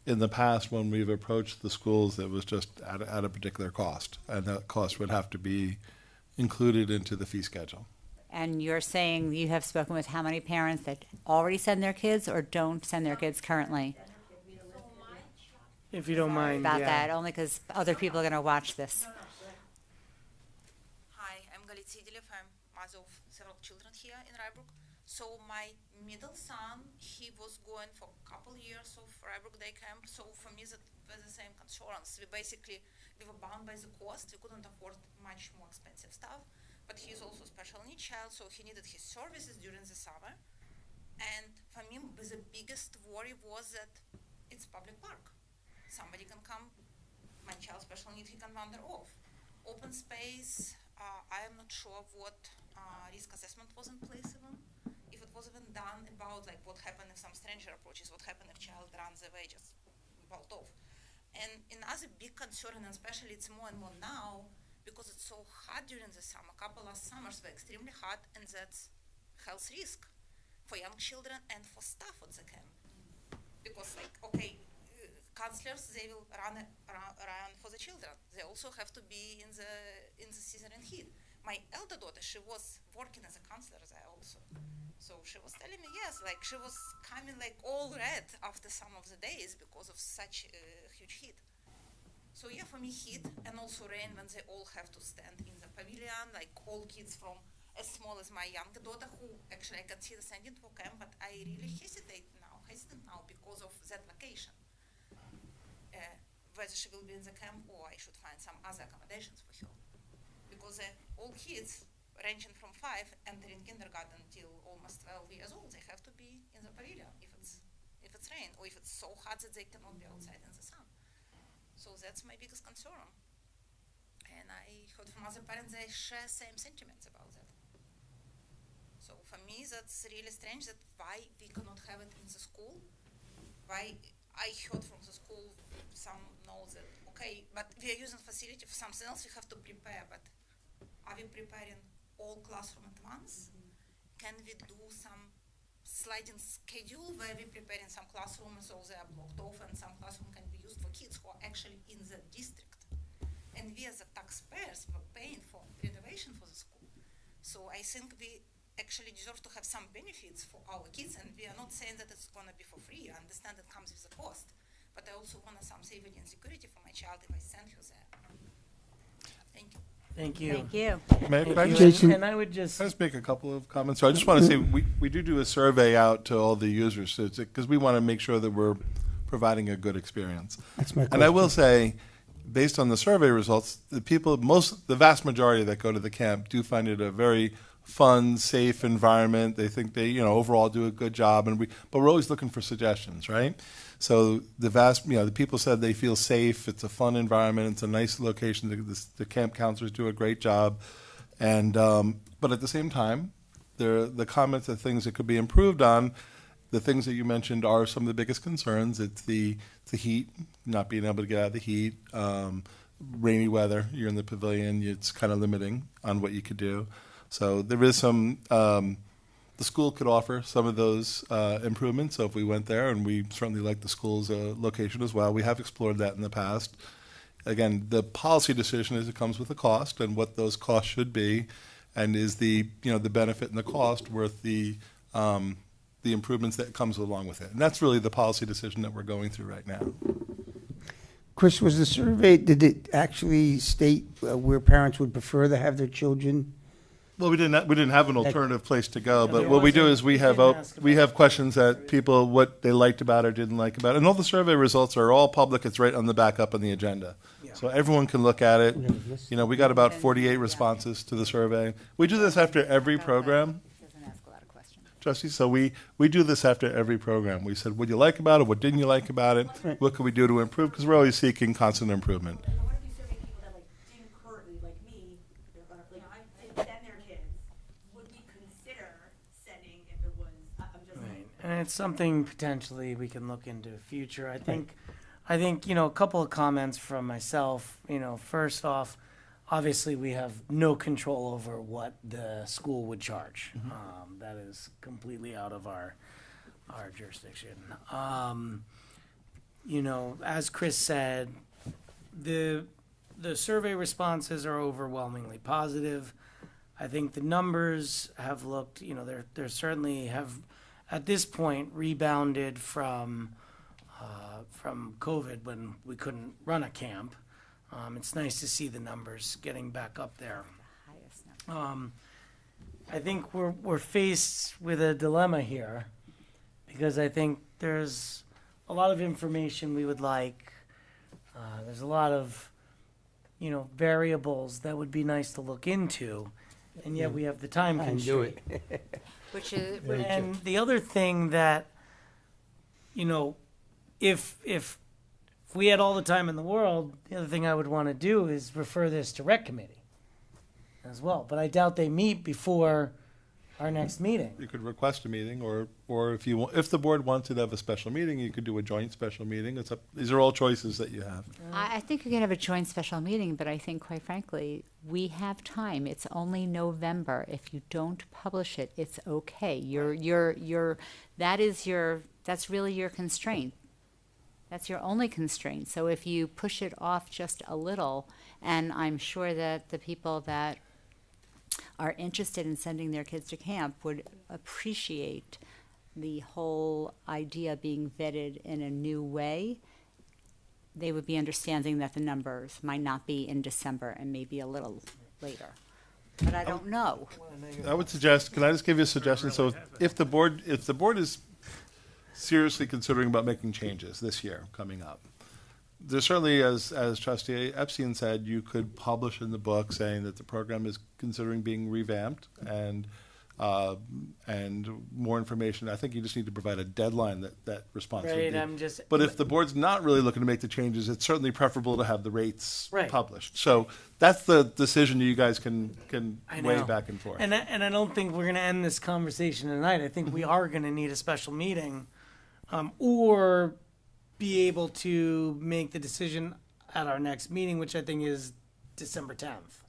In the past, when we've approached the schools, it was just at a particular cost, and that cost would have to be included into the fee schedule. And you're saying you have spoken with how many parents that already send their kids or don't send their kids currently? If you don't mind, About yeah. that, only because other people are going to watch this. Hi, I'm Galitsi Dilev. I'm mother of several children here in Rybrook. So my middle son, he was going for a couple years of Rybrook Day Camp. So for me, that was the same concerns. We were bound by the cost. We couldn't afford much more expensive stuff. But he's also a special needs child, so he needed his services during the summer. And for me, the biggest worry was that it's public park. Somebody can come, my child special need, he can wander off. Open space, I am not sure what risk assessment was in place even. If it was even done about like what happened if some stranger approaches, what happened if child runs away, just bolt off. And another big concern, and especially it's more and more now, because it's so hot during the summer, couple last summers were extremely hot, and that's health risk for young children and for staff at the camp. Because counselors, they will run for the children. They also have to be in the season and heat. My elder daughter, she was working as a counselor there also. So she was telling me, yes, like she was coming like all red after some of the days because of such huge heat. So yeah, for me heat and also rain when they all have to stand in the pavilion, like all kids from as small as my younger daughter, who actually I consider sending to camp, but I really hesitant now because of that vacation. Whether she will be in the camp or I should find some other accommodations for her. Because all kids ranging from 5 entering kindergarten till almost 12 years old, they have to be in the pavilion if it's rain or if it's so hot that they cannot be outside in the sun. So that's my biggest concern. And I heard from other parents they share same sentiments about that. So for me that's really strange that why we cannot have it in the school. Why I heard from the school, some know that, okay, but we are using facility for something else, we have to prepare, but are we preparing all classroom at once? Can we do some sliding schedule where we're preparing some classrooms so they are blocked off and some classroom can be used for kids who are actually in the district? And we as the taxpayers were paying for renovation for the school. So I think we actually deserve to have some benefits for our kids, and we are not saying that it's gonna be for free. I understand it comes with a cost, but I also want some safety and security for my child if I send her there. Thank you. Thank you. Thank you. May Thank I you. just, Jason- And I would just, can I just make a couple of comments? So I just want to say, we do a survey out to all the users, because we want to make sure that we're providing a good experience. That's my And I will question. say, based on the survey results, the vast majority that go to the camp do find it a very fun, safe environment. They think they, overall do a good job, but we're always looking for suggestions, right? So the people said they feel safe. It's a fun environment. It's a nice location. The camp counselors do a great job, and but at the same time, the comments of things that could be improved on. The things that you mentioned are some of the biggest concerns. It's the heat, not being able to get out of the heat, rainy weather. You're in the pavilion. It's kind of limiting on what you could do. So there is some. The school could offer some of those improvements. So if we went there, and we certainly like the school's location as well, we have explored that in the past. Again, the policy decision is it comes with a cost, and what those costs should be, and is the benefit and the cost worth the improvements that comes along with it. And that's really the policy decision that we're going through right now. Chris, was the survey, did it actually state where parents would prefer to have their children? Well, we didn't have an alternative place to go, Yeah, but there what we do wasn't. is we We have didn't ask we about have questions that people what they liked about or didn't like about it, and all the survey results are all public. It's right on the back up on the agenda, Yeah. so everyone can look at it. Yeah. We got about 48 responses to the survey. We do this after every program, Doesn't ask a lot of questions. Trustee. So we do this after every program. We said, what do you like about it? What didn't you like about it? What could we do to improve? Because we're always seeking constant improvement. And what if you survey people that didn't currently, like me, didn't send their kids? Would we consider sending if it was? I'm just. right, and it's something potentially we can look into future. I think, a couple of comments from myself. First off, obviously we have no control over what the school would charge. That is completely out of our jurisdiction. As Chris said, the survey responses are overwhelmingly positive. I think the numbers have looked, they're certainly have at this point rebounded from COVID when we couldn't run a camp. It's nice to see the numbers getting back up there. Highest number. I think we're faced with a dilemma here, because I think there's a lot of information we would like. There's a lot of, variables that would be nice to look into, and yet we have the time And constraint. do it. Which is, And the other thing that, if we had all the time in the world, the other thing I would want to do is refer this to rec committee as well. But I doubt they meet before our next meeting. You could request a meeting, or if the board wanted to have a special meeting, you could do a joint special meeting. It's up. These are all choices that you have. I think you can have a joint special meeting, but I think, quite frankly, we have time. It's only November. If you don't publish it, it's okay. That's really your constraint. That's your only constraint. So if you push it off just a little, and I'm sure that the people that are interested in sending their kids to camp would appreciate the whole idea being vetted in a new way, they would be understanding that the numbers might not be in December and maybe a little later. But I don't know. I would suggest. Can I just give you a suggestion? So if the board is seriously considering about making changes this year coming up, there's certainly, as Trustee Epstein said, you could publish in the book saying that the program is considering being revamped and more information. I think you just need to provide a deadline that response would Right, be. But if the board's not really looking to make the changes, it's certainly preferable to have the rates Right. published. So that's the decision you guys can I weigh know. back and forth. And I don't think we're going to end this conversation tonight. I think we are going to need a special meeting, or be able to make the decision at our next meeting, which I think is December 10th,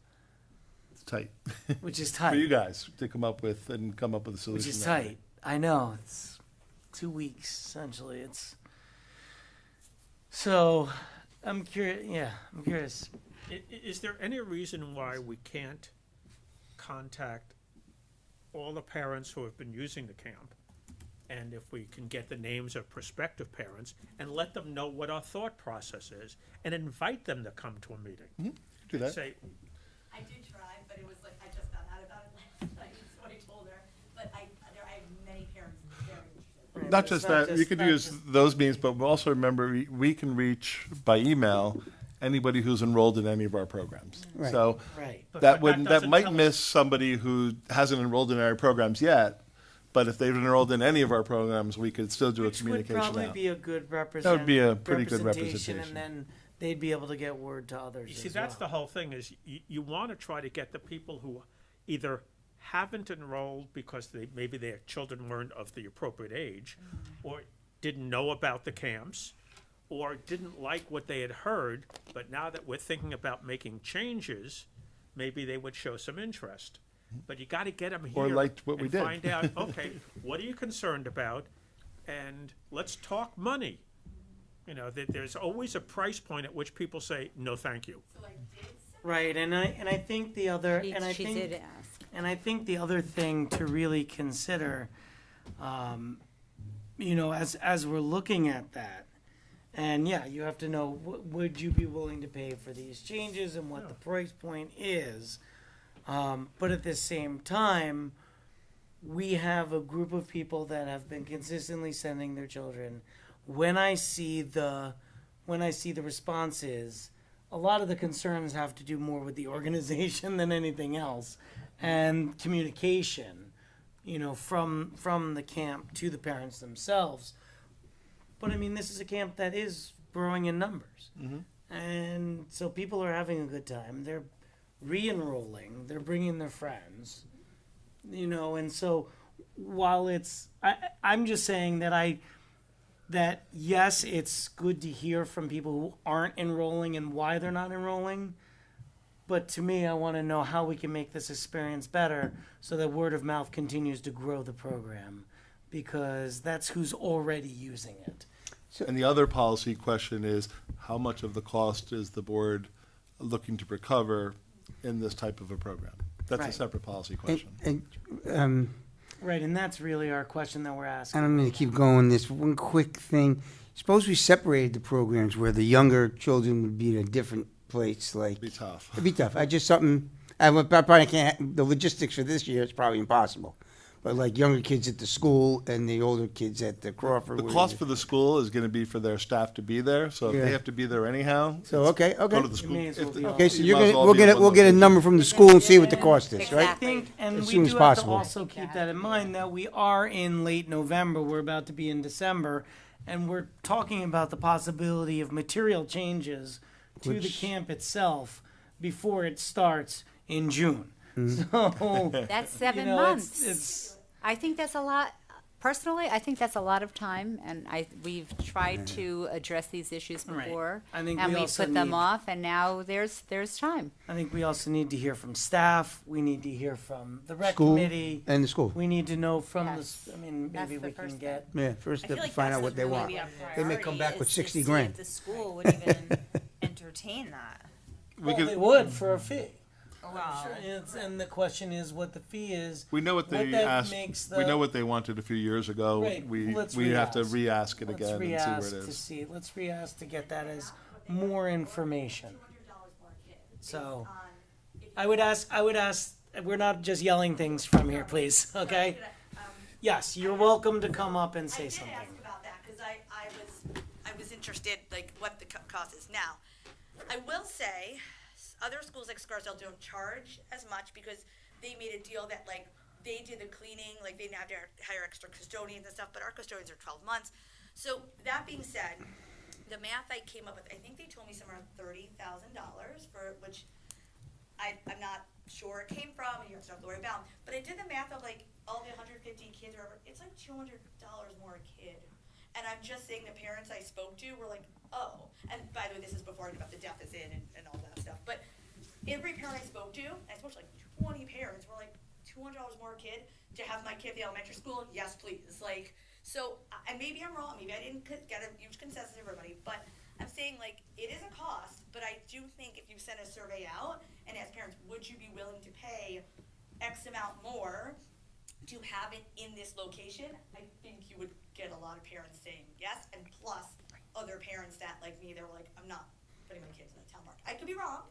It's tight which is for you tight. guys to come up with a solution. Which is that way. tight. I know. It's 2 weeks, essentially. So, I'm curious. Yeah, I'm curious. Is there any reason why we can't contact all the parents who have been using the camp? And if we can get the names of prospective parents and let them know what our thought process is and invite them to come to a meeting. Do that. Say, I did try, but it was like, I just found out about it last night, so I told her. But I have many parents very interested. Not It's just not that, you could not use just- those means, but also remember, we can reach by email anybody who's enrolled in any of our programs. Right. So Right. But that that wouldn't, that doesn't might tell us- miss somebody who hasn't enrolled in our programs yet, but if they've enrolled in any of our programs, we could still do a Which would communication probably out. be a good That would be a pretty good representation, representation. and then they'd be able to get word to others. you see, as that's the well. whole thing is you want to try to get the people who either haven't enrolled because maybe their children weren't of the appropriate age or didn't know about the camps or didn't like what they had heard, but now that we're thinking about making changes, maybe they would show some interest. But you got to get them here Or liked what we and did. find out, okay, what are you concerned about? And let's talk money. You know, there's always a price point at which people say, no, thank you. So I did send Right, and I think the other, and I She think, did ask. and I think the other thing to really consider, you know, as we're looking at that, and yeah, you have to know, would you be willing to pay for these changes and what the price point is? But at the same time, we have a group of people that have been consistently sending their children. When I see the responses, a lot of the concerns have to do more with the organization than anything else, and communication, you know, from the camp to the parents themselves. But I mean, this is a camp that is growing in numbers, and so people are having a good time. They're re-enrolling. They're bringing their friends, you know. And so, while I'm just saying that yes, it's good to hear from people who aren't enrolling and why they're not enrolling. But to me, I want to know how we can make this experience better so that word of mouth continues to grow the program, because that's who's already using it. And the other policy question is, how much of the cost is the board looking to recover in this type of a program? That's a Right. separate policy And, question. Right, and that's really our question that we're I asking. don't mean to keep going. This one quick thing. Suppose we separated the programs where the younger children would be in a different place. Like Be tough. it'd be tough. I just something. I probably can't. The logistics for this year is probably impossible. But like younger kids at the school and the older kids at the Crawford. The where cost you- for the school is going to be for their staff to be there, so if Yeah. they have to be there anyhow. So okay, Go to okay. the school. may as well If be the- all- Okay, so you you're might as gonna well we'll be get in it. one We'll get a location. number from the school and see what the cost is, right? I Exactly. think, and As we soon do as have possible. to also keep that in mind that we are in late November. We're about to be in December, and we're talking about the possibility of material changes to the Which- camp itself before it starts in June. Mm-hmm. So That's 7 you know, months. It's I think that's a lot. Personally, I think that's a lot of time, and we've tried to address these issues Right. before, I think and we we also put them need- off, and now there's time. I think we also need to hear from staff. We need to hear from the rec School committee. and the school. We need to know from Yes. I mean, That's maybe the we can first get. Yeah, first I step feel to like find that's out what they really want. be a They may come priority, back with is to 60 see grand. if the school would even entertain that. We Well, could- they would for a fee. Wow. And the question is what the fee is. We know what they that asked, makes we the- know what they wanted a few years ago. Right, We let's have to re-ask. re-ask it Let's again and see re-ask where it to is. see. Let's re-ask to get that as more information. $200 more a kid. So, On- if you- I would ask. We're not just yelling things from here, please. Okay. Yes, you're welcome to come up and I say did something. ask about that because I was interested, like what the cost is. Now, I will say, other schools like Scarsdale don't charge as much because they made a deal that like they did the cleaning, like they didn't have to hire extra custodians and stuff. But our custodians are 12 months. So that being said, the math I came up with, I think they told me somewhere around $30,000 for which I'm not sure it came from, and you have to worry about. But I did the math of like all the 150 kids or whatever. It's like $200 more a kid. And I'm just saying the parents I spoke to were like, oh, and by the way, this is before I knew about the deficit and all that stuff, but every parent I spoke to, I spoke to like 20 parents, were like, $200 more a kid to have my kid at the elementary school? Yes, please. Like, so, and maybe I'm wrong, maybe I didn't get a huge consensus of everybody, but I'm saying like, it is a cost, but I do think if you send a survey out and ask parents, would you be willing to pay X amount more to have it in this location, I think you would get a lot of parents saying yes, and plus other parents that like me, they were like, I'm not putting my kids in a town park. I could be wrong,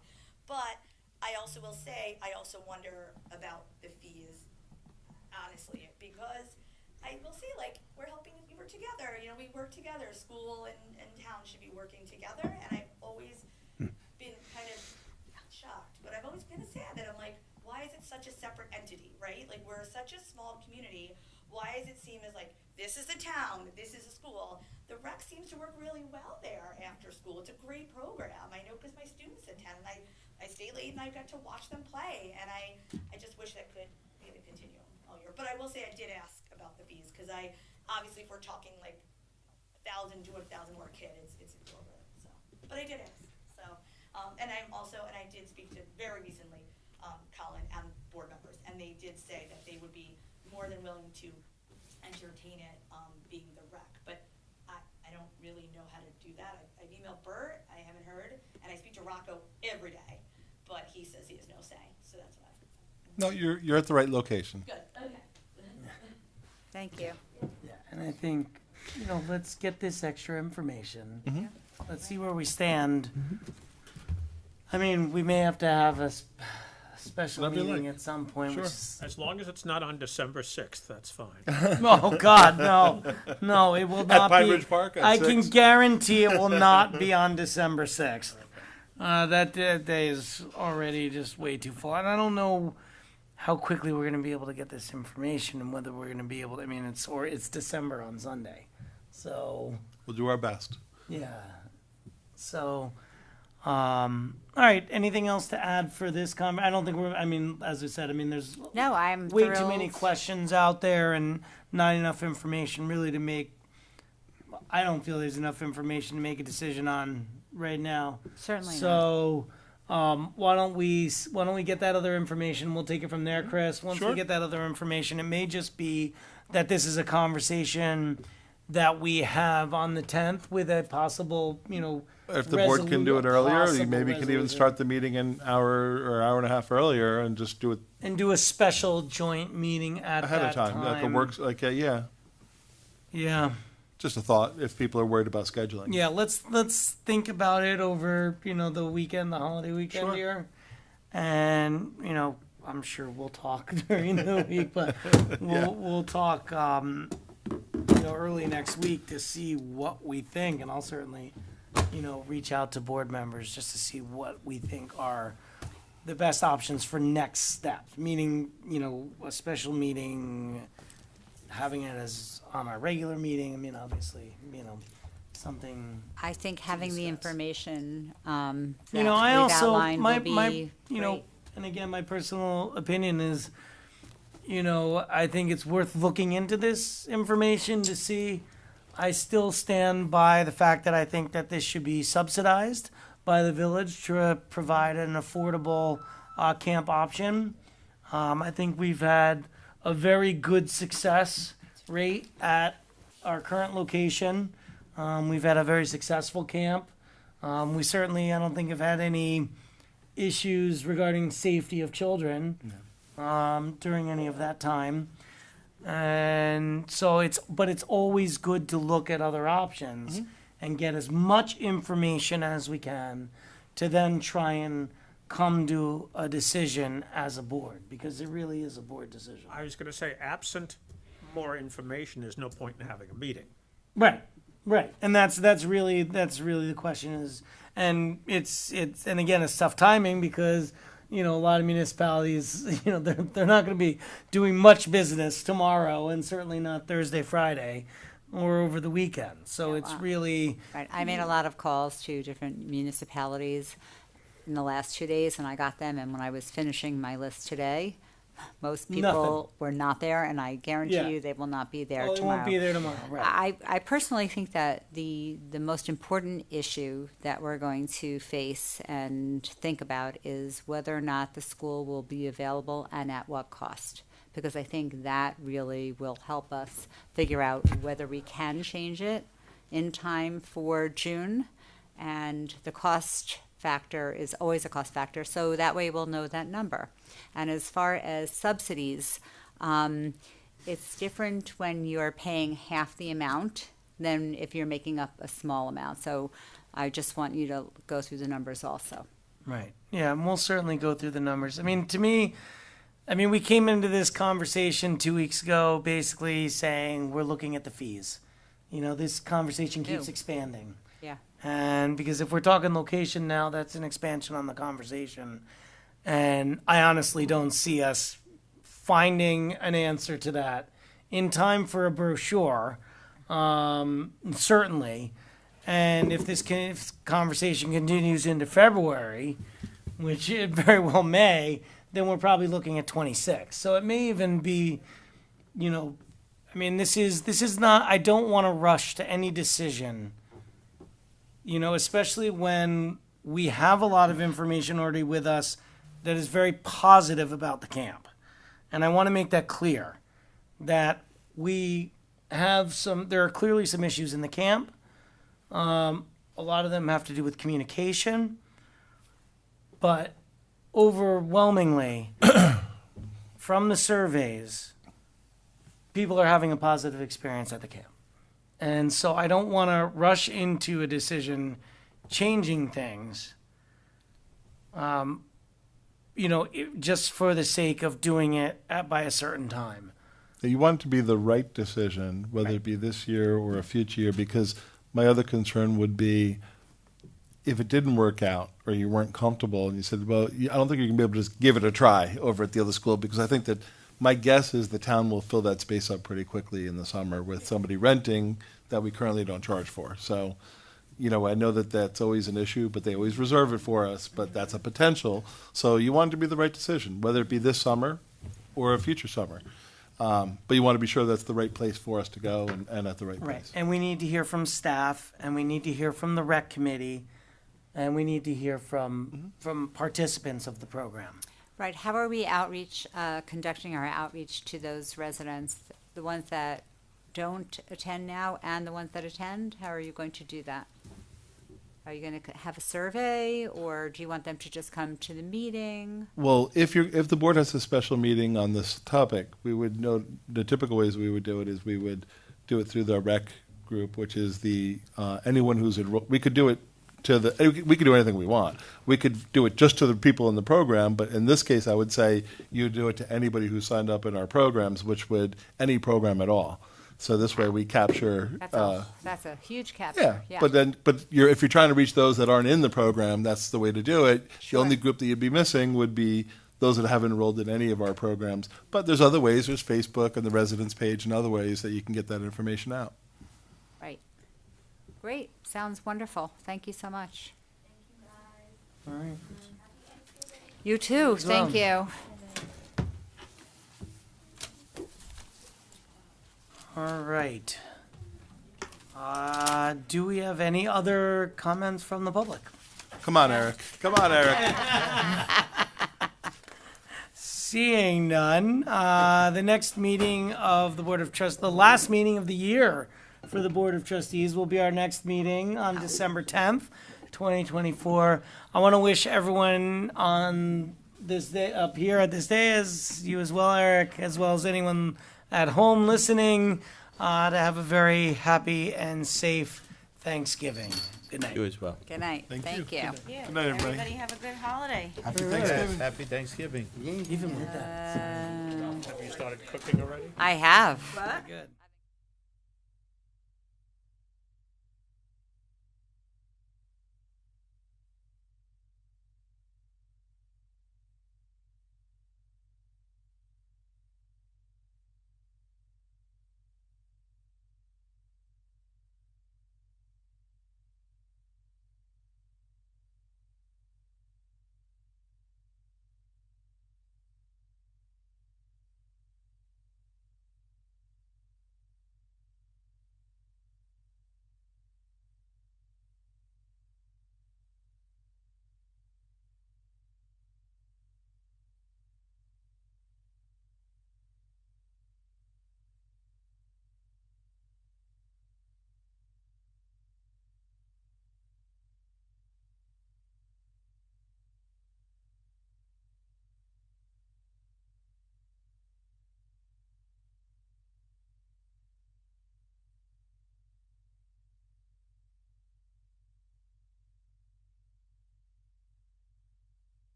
but I also will say, I also wonder about the fees, honestly, because I will say, like, we work together, you know, we work together, school and town should be working together, and I've always been kind of not shocked, but I've always been sad that I'm like, why is it such a separate entity, right? Like, we're such a small community, why does it seem as like, this is the town, this is a school? The rec seems to work really well there after school. It's a great program. I know because my students attend, and I stay late and I got to watch them play, and I just wish that could maybe continue all year. But I will say I did ask about the fees, because obviously if we're talking like 1,000, 200,000 more kids, it's exorbitant, so. But I did ask, so. And I did speak to very recently, Colin and board members, and they did say that they would be more than willing to entertain it, being the rec. But I don't really know how to do that. I've emailed Bert, I haven't heard, and I speak to Rocco every day, but he says he has no say, so that's why. No, you're at the right location. Good, okay. Thank you. Yeah, and I think, let's get this extra information. Mm-hmm. Let's see where we stand. I mean, we may have to have a special Whatever you meeting like. at some point. Sure. Which is, As long as it's not on December 6th, that's fine. oh God, no, it will not Pine be. Ridge Park at I can 6? guarantee it will not be on December 6th. That day is already just way too far, and I don't know how quickly we're going to be able to get this information, and whether we're going to be able to. I mean, it's December on Sunday, so We'll do our best. yeah. So, all right. Anything else to add for this comment? I don't think we're. I mean, as I said, there's No, I'm way thrilled. too many questions out there and not enough information really to make. I don't feel there's enough information to make a decision on right now. Certainly not. So, why don't we get that other information? We'll take it from there, Chris. Once we Sure. get that other information, it may just be that this is a conversation that we have on the 10th with a possible, If the board can do it earlier, you maybe can even resolution. start the meeting an hour or hour and a half earlier and just do it And do a special joint meeting at ahead that of time. Like a works, yeah. Yeah. Just a thought if people are worried about scheduling. Yeah, let's think about it over, the weekend, the holiday weekend Sure. here. And, I'm sure we'll talk during the week, but we'll talk early next week to see what we think, and I'll certainly, reach out to board members just to see what we think are the best options for next steps, meaning, a special meeting, having it as on our regular meeting. Obviously, something. I think having the discuss. information I we've also outlined my will my be know, and again, my personal opinion is, I think it's worth looking into this information to see. I still stand by the fact that I think that this should be subsidized by the village to provide an affordable camp option. I think we've had a very good success rate at our current location. We've had a very successful camp. We certainly, I don't think, have had any issues regarding safety of children during any of that time. And so it's always good to look at other options and get as much information as we can to then try and come to a decision as a board, because it really is a board decision. I was going to say, absent more information, there's no point in having a meeting. Right. And that's really the question is, and it's and again, it's tough timing because, a lot of municipalities, they're not going to be doing much business tomorrow, and certainly not Thursday, Friday, or over the weekend. So it's really, right. I made a lot of calls to different municipalities in the last 2 days, and I got them. And when I was finishing my list today, Most Nothing. people were not there, and I guarantee Yeah. you they will not be there Well, it tomorrow. won't be there tomorrow, right? I personally think that the most important issue that we're going to face and think about is whether or not the school will be available and at what cost. Because I think that really will help us figure out whether we can change it in time for June. And the cost factor is always a cost factor, so that way we'll know that number. And as far as subsidies, it's different when you're paying half the amount than if you're making up a small amount. So I just want you to go through the numbers also. Right. Yeah, and we'll certainly go through the numbers. I mean, to me, we came into this conversation 2 weeks ago basically saying we're looking at the fees. This conversation keeps Ew. expanding. Yeah. And because if we're talking location now, that's an expansion on the conversation. And I honestly don't see us finding an answer to that in time for a brochure, certainly. And if this conversation continues into February, which it very well may, then we're probably looking at 26. So it may even be, this is not, I don't want to rush to any decision, especially when we have a lot of information already with us that is very positive about the camp. And I want to make that clear that we have there are clearly some issues in the camp. A lot of them have to do with communication, but overwhelmingly from the surveys, people are having a positive experience at the camp. And so I don't want to rush into a decision changing things, just for the sake of doing it by a certain time. You want it to be the right decision, whether Right. it be this year or a future year, because my other concern would be if it didn't work out or you weren't comfortable and you said, well, I don't think you can be able to just give it a try over at the other school, because I think that my guess is the town will fill that space up pretty quickly in the summer with somebody renting that we currently don't charge for. So, I know that that's always an issue, but they always reserve it for us, but that's a potential. So you want it to be the right decision, whether it be this summer or a future summer. But you want to be sure that's the right place for us to go and at the right Right. place. And we need to hear from staff, and we need to hear from the rec committee, and we need to hear from participants of the program. Right, how are we conducting our outreach to those residents, the ones that don't attend now and the ones that attend? How are you going to do that? Are you going to have a survey, or do you want them to just come to the meeting? Well, if the board has a special meeting on this topic, we would know the typical ways we would do it is we would do it through the rec group, which is anyone who's enrolled. We could do it we could do anything we want. We could do it just to the people in the program, but in this case, I would say you do it to anybody who signed up in our programs, which would any program at all. So this way we capture. That's a huge capture. Yeah, but if you're trying to reach those that aren't in the program, that's the way to do it. Sure. The only group that you'd be missing would be those that haven't enrolled in any of our programs. But there's other ways. There's Facebook and the residence page and other ways that you can get that information out. Right. Great, sounds wonderful. Thank you so much. All right. You too, As well. thank you. All right. Do we have any other comments from the public? Come on, Eric. Come on, Eric. Seeing none, the next meeting of the Board of Trustees, the last meeting of the year for the Board of Trustees will be our next meeting on December 10th, 2024. I want to wish everyone on this day, up here at this day, as you as well, Eric, as well as anyone at home listening, to have a very happy and safe Thanksgiving. Good night. You as well. Good night, thank you. Good night, everybody. Everybody have a good holiday. Happy Thanksgiving. Happy Thanksgiving. Even with that. Have you started cooking already? I have. Good.